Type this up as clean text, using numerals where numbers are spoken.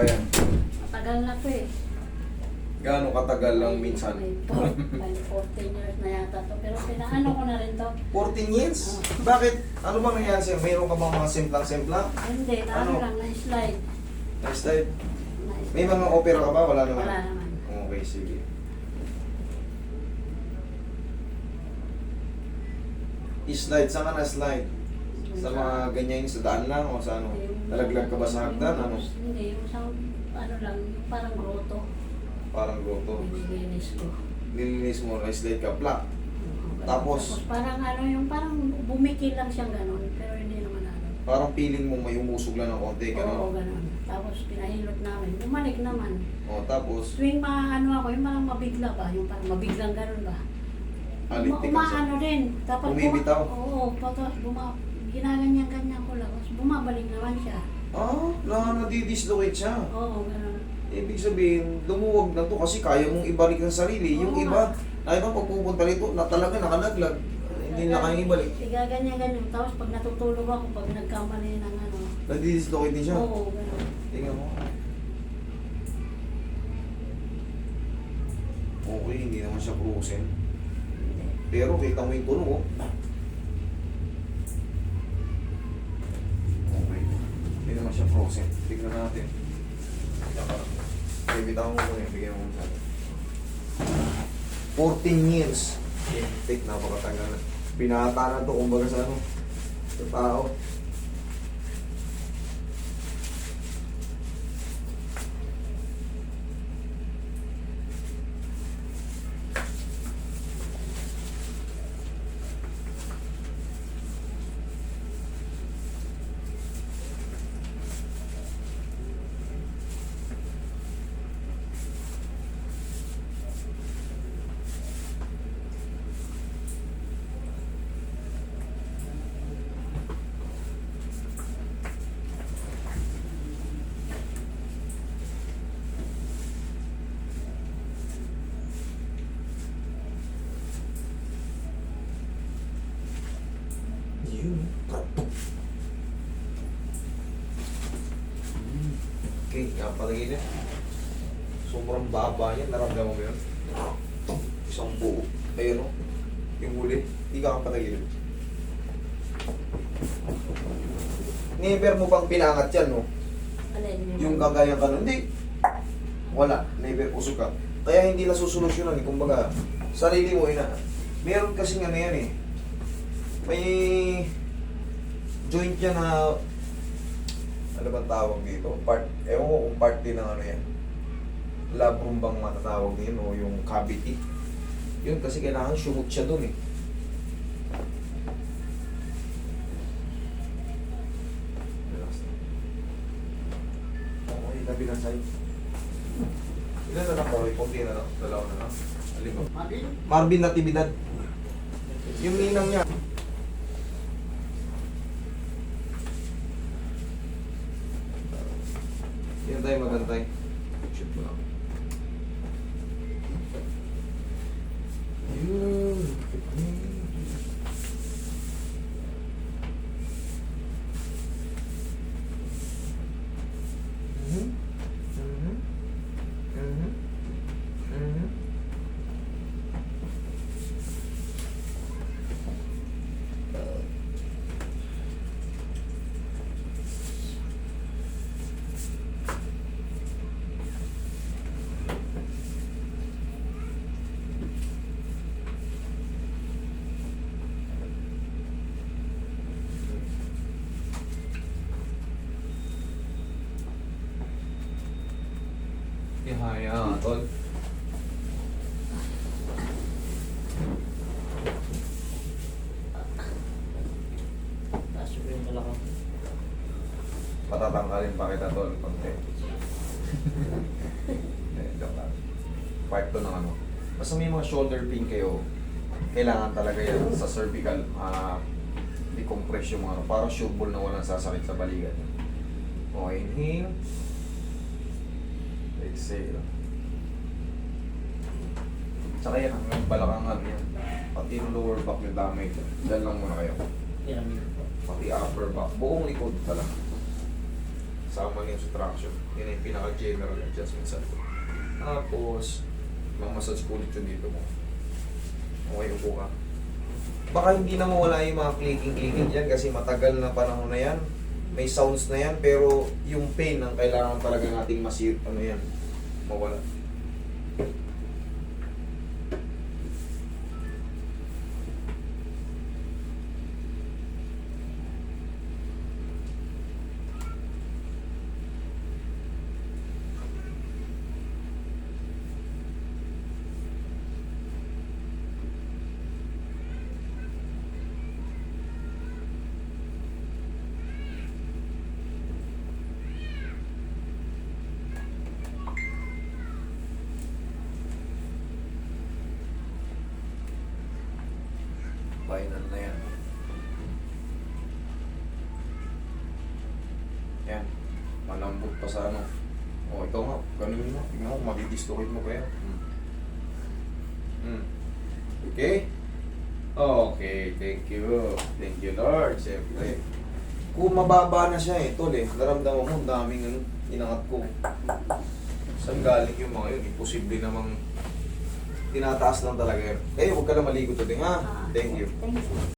pa yan? Matagal na po eh. Gaano katagal lang minsan? May 14 years na yata to. Pero pinaano ko na rin to. 14 years? Oo. Bakit? Ano bang nangyari sa'yo? Mayroon ka bang mga simplang-simplang? Hindi, Ano? lang, na-slide. Next time. Na-slide. May mga opera ka ba? Wala naman. Wala naman. Okay, sige. I-slide. Saan ka na-slide? Sa mga ganyan sa daan lang o sa ano? Nalaglag ka ba sa hagdan? Ano? Hindi, yung sa ano lang, yung parang grotto. Parang grotto. Nilinis ko. Nilinis mo, na-slide ka, plak. Tapos? Parang ano, yung parang bumikil lang siyang ganun. Pero hindi naman ano. Parang feeling mo may umusog lang ng konti, Oo, gano'n. ganun. Tapos pinahilot namin. Bumalik naman. O, tapos, Tuwing ano ako, yung parang mabigla ba? Yung parang mabiglang ganun ba? alintik ka sa... Umaano din. Tapos Bumibitaw? Oo, tapos ginaganyan-ganyan ko lang. Tapos bumabalik naman siya. Ah, nadidislocate siya. Oo, ganun. Ibig sabihin, lumuwag na to kasi kaya mong ibalik ang sarili. Yung Oo iba, ay ba pagpupunta rito, na talaga nakalaglag. Hindi na kayang ibalik. Gaganyan-ganyan. Tapos pag natutulog ako, pag nagkamali ng ano. Nadidislocate din siya. Oo, ganun. Tingnan mo. Okay, hindi naman siya frozen. Pero kita mo yung tunog, oh. Okay. Hindi naman siya frozen. Tignan natin. Bibitaw mo ko yun. Bigyan mo sa akin. 14 years. Take, napakatagal na. Pinata na to, kumbaga sa ano. Sa tao. Yun. Okay, yan palagay niya. Sobrang baba niya. Naramdaman mo yun? Isang buo. Ayun o. Yung huli. Hindi ka kapatagilid. Never mo bang pinangat yan, no? Alin yun? Yung kagaya ka nun. Hindi. Wala. Never usok ka. Kaya hindi na susolusyonan. Kumbaga, sarili mo, meron kasing ano yan eh. May joint yan na ano bang tawag dito? Ewan ko kung part din ng ano yan. Labrum bang matatawag din o yung cavity. Yun kasi kailangan sumot siya dun eh. Relax na. Okay, tabi lang sa'yo. Ilan na lang ba? Kunti na lang. Dalawa na lang. Alin ba? Marvin Natividad. Yung ninang niya. Yan tayo magantay. Shoot mo lang. Yun. Ihaya, tol. Taas ko yung balakang. Patatangkalin pa kita, tol. Konti. Joke lang. Part to ng ano. Basta may mga shoulder pain kayo, kailangan talaga yan sa cervical. I-compress yung mga ano. Para sure ball na walang sasakit sa balikat. Okay, inhale. Exhale. Tsaka yan, ang balakangan yan. Pati yung lower back yung damage. Diyan lang muna kayo. Pyramid po. Pati upper back. Buong likod talaga. Sama niyo sa traction. Yun yung pinaka-general adjustment sa ito. Tapos, mamassage ko ulit yung dito mo. Okay, upo ka. Baka hindi na mawala yung mga clicking-clicking dyan kasi matagal na panahon na yan. May sounds na yan, pero yung pain ang kailangan talaga nating mawala. Final na yan. Yan. Malambot pa sa ano. O, ito nga. Ganun mo. Tingnan mo, madidislocate mo kaya. Okay? Okay, thank you. Thank you, Lord. Siyempre. Kung mababa na siya tol naramdaman mo, daming inangat ko. Saan galing yung mga yun? Imposible namang tinataas lang talaga yun. Huwag ka na maligo today, ha? Thank you. Thank you.